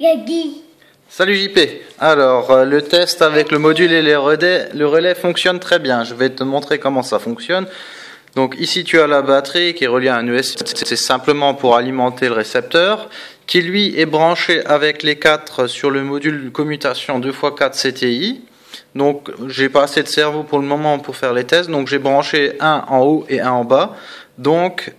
Guy. Salut JP. Alors, le test avec le module et le relais fonctionne très bien. Je vais te montrer comment ça fonctionne. Donc ici, tu as la batterie qui est reliée à un USB. C'est simplement pour alimenter le récepteur, qui lui est branché avec les 4 sur le module de commutation 2x4 CTI. Donc, j'ai pas assez de cerveau pour le moment pour faire les tests. Donc, j'ai branché un en haut et un en bas. Donc,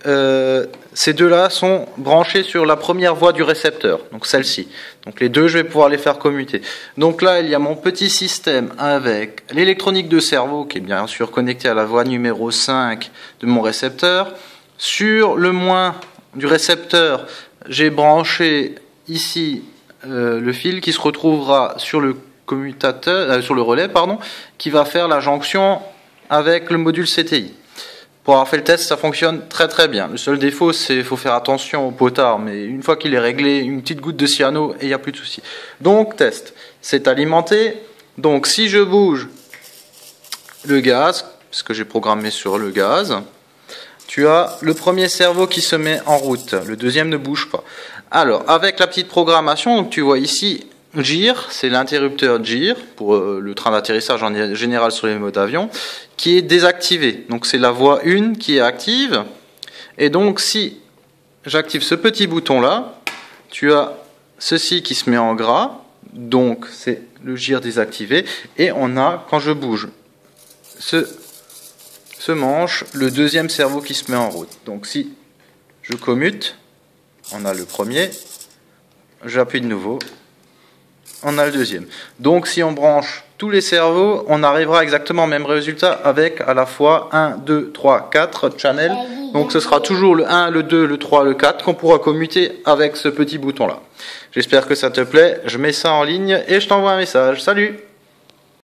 ces deux-là sont branchés sur la première voie du récepteur, donc celle-ci. Donc, les deux, je vais pouvoir les faire commuter. Donc là, il y a mon petit système avec l'électronique de cerveau, qui est bien sûr connecté à la voie numéro 5 de mon récepteur. Sur le moins du récepteur, j'ai branché ici le fil qui se retrouvera sur le commutateur, sur le relais, pardon, qui va faire la jonction avec le module CTI. Pour avoir fait le test, ça fonctionne très très bien. Le seul défaut, c'est qu'il faut faire attention au potard, mais une fois qu'il est réglé, une petite goutte de cyano et il n'y a plus de souci. Donc, test. C'est alimenté. Donc, si je bouge le gaz, parce que j'ai programmé sur le gaz, tu as le premier cerveau qui se met en route. Le deuxième ne bouge pas. Alors, avec la petite programmation, donc tu vois ici, GIR, c'est l'interrupteur GIR pour le train d'atterrissage en général sur les modes avion, qui est désactivé. Donc c'est la voie 1 qui est active. Et donc si j'active ce petit bouton là, tu as ceci qui se met en gras. Donc c'est le GIR désactivé. Et on a, quand je bouge ce manche, le deuxième cerveau qui se met en route. Donc si je commute, on a le premier, j'appuie de nouveau. On a le deuxième. Donc si on branche tous les cerveaux, on arrivera exactement au même résultat avec à la fois 1, 2, 3, 4 channels. Donc ce sera toujours le 1, le 2, le 3, le 4 qu'on pourra commuter avec ce petit bouton là. J'espère que ça te plaît. Je mets ça en ligne et je t'envoie un message. Salut!